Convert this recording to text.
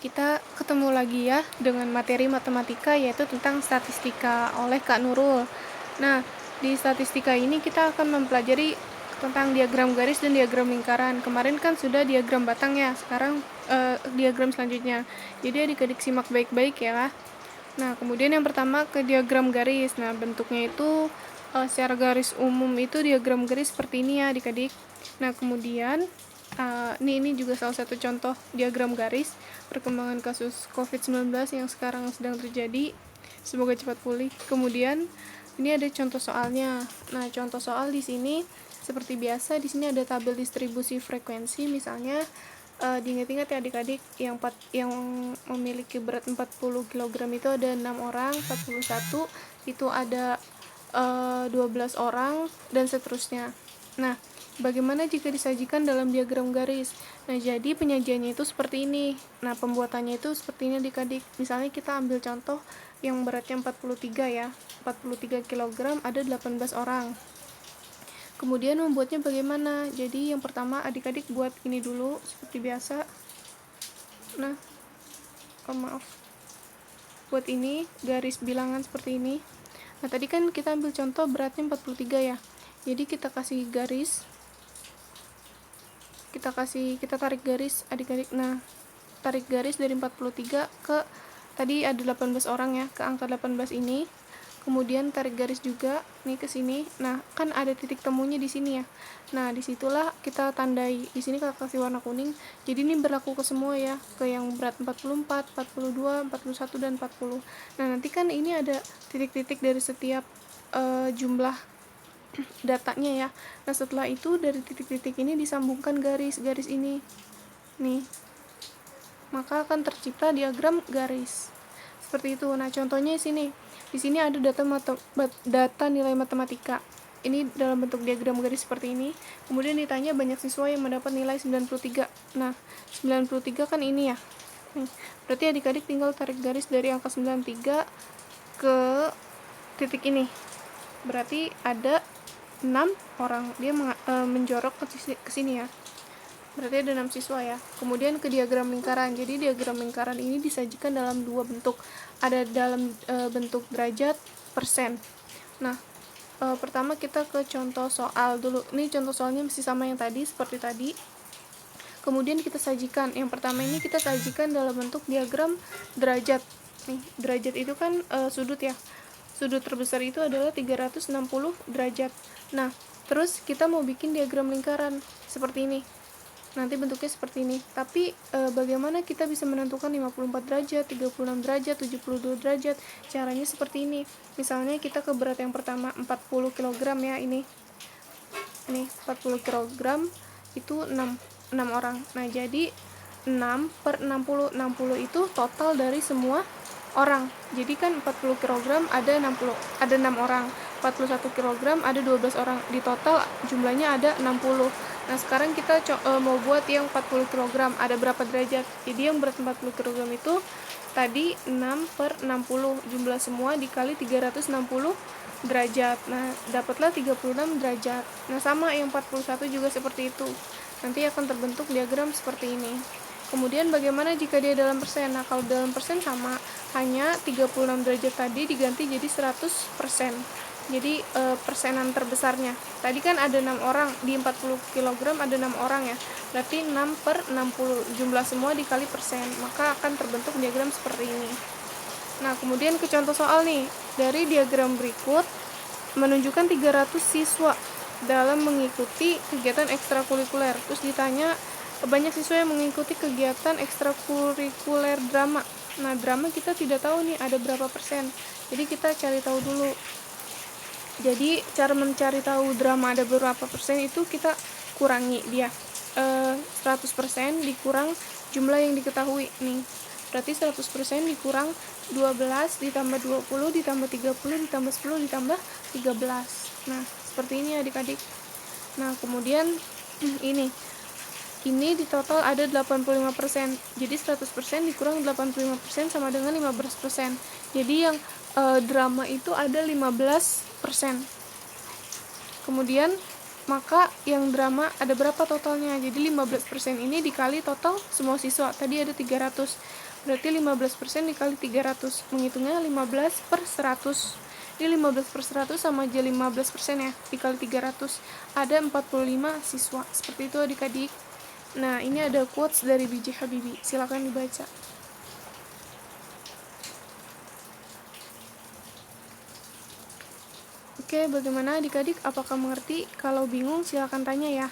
Kita ketemu lagi ya dengan materi matematika yaitu tentang statistika oleh Kak Nurul. Nah, di statistika ini kita akan mempelajari tentang diagram garis dan diagram lingkaran. Kemarin kan sudah diagram batang ya, sekarang diagram selanjutnya. Jadi adik-adik simak baik-baik ya. Nah, kemudian yang pertama ke diagram garis. Nah, bentuknya itu secara garis umum itu diagram garis seperti ini ya adik-adik. Nah, kemudian ini juga salah satu contoh diagram garis perkembangan kasus COVID-19 yang sekarang sedang terjadi. Semoga cepat pulih. Kemudian ini ada contoh soalnya. Nah, contoh soal di sini seperti biasa, di sini ada tabel distribusi frekuensi. Misalnya diingat-ingat ya adik-adik, yang memiliki berat 40 kg itu ada 6 orang, 41 itu ada 12 orang, dan seterusnya. Nah, bagaimana jika disajikan dalam diagram garis? Nah, jadi penyajiannya itu seperti ini. Nah, pembuatannya itu seperti ini adik-adik. Misalnya kita ambil contoh yang beratnya 43 ya. 43 kg ada 18 orang. Kemudian membuatnya bagaimana? Jadi yang pertama adik-adik buat ini dulu seperti biasa. Nah, maaf. Buat ini garis bilangan seperti ini. Nah, tadi kan kita ambil contoh beratnya 43 ya. Jadi kita kasih garis. Kita tarik garis adik-adik. Nah, tarik garis dari 43 ke tadi ada 18 orang ya, ke angka 18 ini. Kemudian tarik garis juga nih ke sini. Nah, kan ada titik temunya di sini ya. Nah, disitulah kita tandai. Di sini kita kasih warna kuning. Jadi ini berlaku ke semua ya, ke yang berat 44, 42, 41 dan 40. Nah, nanti kan ini ada titik-titik dari setiap jumlah datanya ya. Nah, setelah itu dari titik-titik ini disambungkan garis-garis ini. Nih. Maka akan tercipta diagram garis. Seperti itu. Nah, contohnya di sini. Di sini ada data nilai matematika. Ini dalam bentuk diagram garis seperti ini. Kemudian ditanya banyak siswa yang mendapat nilai 93. Nah, 93 kan ini ya. Berarti adik-adik tinggal tarik garis dari angka 93 ke titik ini. Berarti ada 6 orang. Dia menjorok ke sini ya. Berarti ada 6 siswa ya. Kemudian ke diagram lingkaran. Jadi diagram lingkaran ini disajikan dalam dua bentuk. Ada dalam bentuk derajat, persen. Nah, pertama kita ke contoh soal dulu. Ini contoh soalnya masih sama yang tadi, seperti tadi. Kemudian kita sajikan. Yang pertama ini kita sajikan dalam bentuk diagram derajat. Nih, derajat itu kan sudut ya. Sudut terbesar itu adalah 360 derajat. Nah, terus kita mau bikin diagram lingkaran seperti ini. Nanti bentuknya seperti ini. Tapi bagaimana kita bisa menentukan 54 derajat, 36 derajat, 72 derajat? Caranya seperti ini. Misalnya kita ke berat yang pertama 40 kg ya, ini 40 kg itu 6 orang. Nah, jadi 6 per 60. 60 itu total dari semua orang. Jadi kan 40 kg ada 6 orang. 41 kg ada 12 orang. Di total jumlahnya ada 60. Nah, sekarang kita mau buat yang 40 kg. Ada berapa derajat? Jadi yang berat 40 kg itu tadi 6 per 60. Jumlah semua dikali 360 derajat. Nah, dapatlah 36 derajat. Nah, sama yang 41 juga seperti itu. Nanti akan terbentuk diagram seperti ini. Kemudian bagaimana jika dia dalam persen? Nah, kalau dalam persen sama, hanya 36 derajat tadi diganti jadi 100%. Jadi persenan terbesarnya. Tadi kan ada 6 orang, di 40 kg ada 6 orang ya. Berarti 6 per 60, jumlah semua dikali persen. Maka akan terbentuk diagram seperti ini. Nah, kemudian ke contoh soal nih. Dari diagram berikut menunjukkan 300 siswa dalam mengikuti kegiatan ekstrakurikuler. Terus ditanya banyak siswa yang mengikuti kegiatan ekstrakurikuler drama. Nah, drama kita tidak tahu nih ada berapa persen. Jadi kita cari tahu dulu. Jadi cara mencari tahu drama ada berapa persen itu kita kurangi dia. 100% dikurang jumlah yang diketahui nih. Berarti 100% dikurang 12 ditambah 20 ditambah 30 ditambah 10 ditambah 13. Nah, seperti ini adik-adik. Nah, kemudian ini di total ada 85%. Jadi 100% dikurang 85% sama dengan 15%. Jadi yang drama itu ada 15%. Kemudian maka yang drama ada berapa totalnya? Jadi 15% ini dikali total semua siswa. Tadi ada 300. Berarti 15% dikali 300. Menghitungnya 15 per 100. Ini 15 per 100 sama aja 15% ya, dikali 300. Ada 45 siswa. Seperti itu adik-adik. Nah, ini ada quotes dari B.J. Habibie. Silakan dibaca. Oke, bagaimana adik-adik? Apakah mengerti? Kalau bingung, silakan tanya ya.